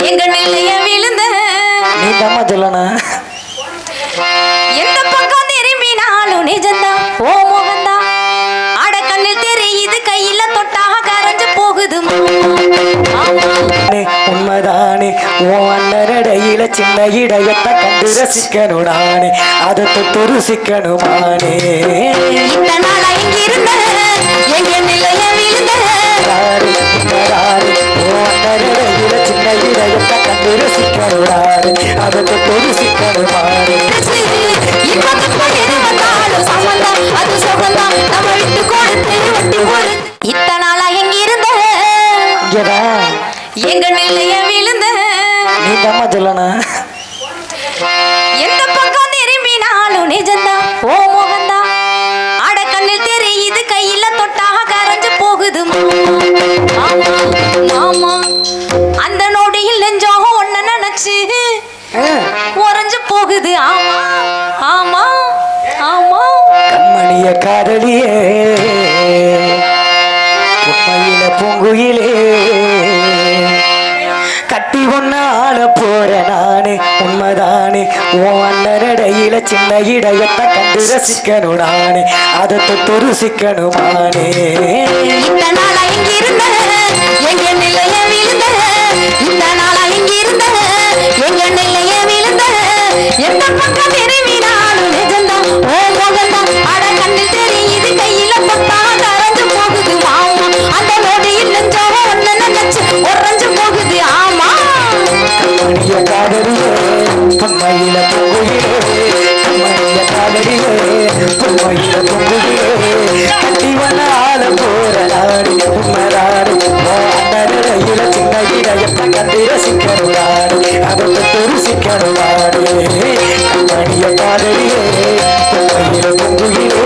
எங்க நிலைய விழுந்த நீ தம்மா சொல்லணும். எந்த பக்கம் திரும்பினாலும் நிஜந்தான் ஓ முகந்தான் அட கண்ணில் தெரியுது கையில தொட்டாக கரைஞ்சு போகுது உண்மைதானே உன் அண்ணனடையில சின்ன இடையத்தை கண்டு ரசிக்கணுடானே அதை தொட்டு ருசிக்கணுமானே நாளா இங்க இருந்த எங்க நிலைய விழுந்த சின்ன இடையத்தை கண்டு ரசிக்கணுடானே அதை தொட்டு ருசிக்கணுமானே அது சுகந்தான் நம்ம விட்டு கொடுத்து வட்டி ஒரு இத்தனை நாளா எங்க இருந்த எங்க நிலைய விழுந்த நீ தம்மா சொல்லணும். எந்த பக்கம் திரும்பினாலும் நிஜந்தான் ஓ முகந்தான் அட கண்ணில் தெரியுது கையில தொட்டாக கரைஞ்சு போகுது மாமா அந்த நொடியில் நெஞ்சம் ஒன்ன நினைச்சு உறைஞ்சு போகுது ஆமா ஆமா ஆமா கண்மணிய காதலியே உண்மையில பூங்குயிலே கட்டி ஒன்னால போற நானே உண்மைதானே உன் அண்ணனடையில சின்ன இடையத்தை கண்டு ரசிக்கணுடானே அதை தொட்டு ருசிக்கணுமானே இந்த நாளா இங்க இருந்த எங்க நிலைய விழுந்த இந்த நாளா இங்க இருந்த எங்க நிலைய விழுந்த எந்த பக்கம் திரும்பினாலும் நிஜந்தான் ஓ முகந்தான் அட கண்ணில் தெரியுது கையில பட்டா கரைஞ்சு போகுது மாமா அந்த நொடியில் நெஞ்சம் ஒன்னு நினைச்சு உறைஞ்சு போகுது ஆமா கண்மணிய காதலியே உண்மையில பூங்குயிலே கண்மணிய காதலியே உண்மையில பூங்குயிலே கட்டி ஒன்னால போற நாடு உண்மைதானே உன் அண்ணனடையில சின்ன இடையத்தை கண்டு ரசிக்கணுடானே அதை தொட்டு ருசிக்கணுமானே கண்மணிய காதலியே உண்மையில பூங்குயிலே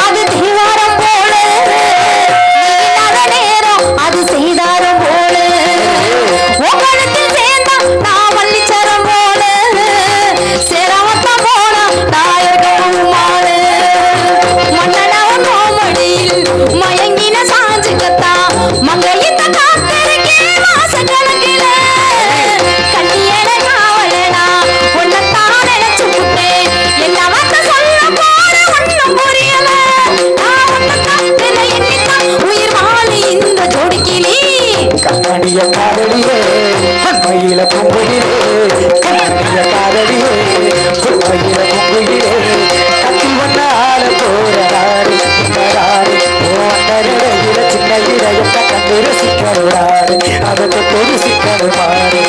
அது தீவாரம் போல நேரம் அது செய்தாரம் போல உங்களுக்கு சேர்ந்தா நான் வள்ளிச்சரம் போல சேரவத்தம் போல நாயர்கள் மால மன்னனவன் கோமடியில் மயங்கின சாஞ்சுக்கத்தா மங்கையிட்ட காத்திருக்கே மாச கணக்கில கண்ணியன காவலனா உன்னத்தான் நினைச்சு விட்டேன் என்ன வார்த்தை சொல்ல போற ஒன்னும் புரியல உயிர் வாழி இந்த ஜோடிக்கிளி கண்மணிய காதலியே உண்மையில பூங்குயிலே கண்மணிய காதலியே உண்மையில பூங்குயிலே கட்டி ஒன்னால போற நாடு உண்மைதானே உன் அண்ணனடையில சின்ன இடையத்தை கண்டு ரசிக்கணுடானே அதை தொட்டு ருசிக்கணுமானே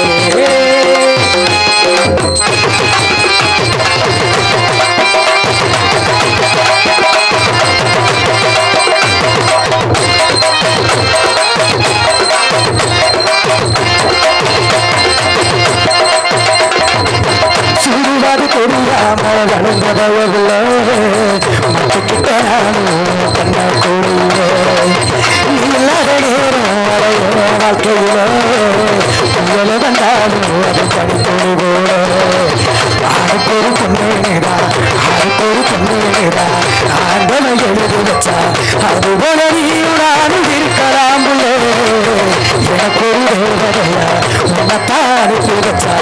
சுடுவாது தெரியாம வளர்ந்தவள மத்துக்கிட்ட நானும் கண்ண கூடுவ நீ இல்லாத நேரம் வரைய வாழ்க்கையில உங்களை வந்தாலும் அது தனித்தொழி போல ஆறுக்கொரு பொண்ணேடா ஆறுக்கொரு பொண்ணேடா ஆண்டவ எழுதி வச்சா அது போல நீடானும் இருக்கலாம் எனக்கு ஒரு தேவதையா உன்னத்தான் அனுப்பி வச்சா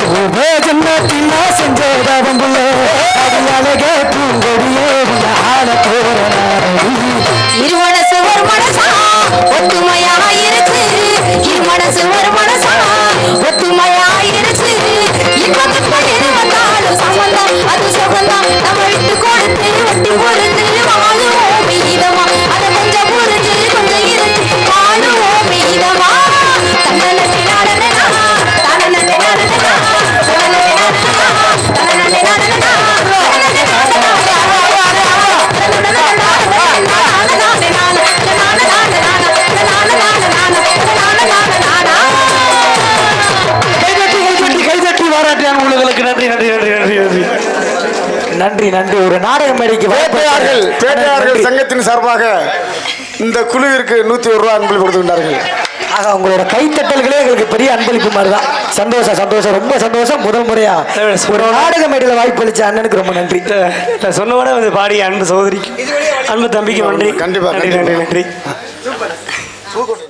பூவே ஜன்னத்தின் செஞ்சதவன் புள்ள அது அழகே பூங்கொடியே ஆள போற இருமனசு ஒரு மனசா ஒத்துமையா இருச்சு இருமனசு ஒரு மனசா ஒத்துமையா இருச்சு இப்ப எது வந்தாலும் சம்பந்தம் அது நன்றி நன்றி. ஒரு நாடக மேடைக்கு பேட்டையார்கள் சங்கத்தின் சார்பாக இந்த குழுவிற்கு 101 ரூபாய் அன்பளிப்பு கொடுத்துக்கிட்டார்கள். ஆக உங்களோட கைத்தட்டல்களே எங்களுக்கு பெரிய அன்பளிப்பு மாதிரி தான். சந்தோஷம் சந்தோஷம், ரொம்ப சந்தோஷம். முதல் முறையா ஒரு நாடக மேடையில் வாய்ப்பு அளிச்ச அண்ணனுக்கு ரொம்ப நன்றி. நான் சொன்னோட வந்து பாடிய அன்பு சகோதரிக்கு, அன்பு தம்பிக்கு நன்றி. கண்டிப்பா நன்றி நன்றி நன்றி. சூப்பர்.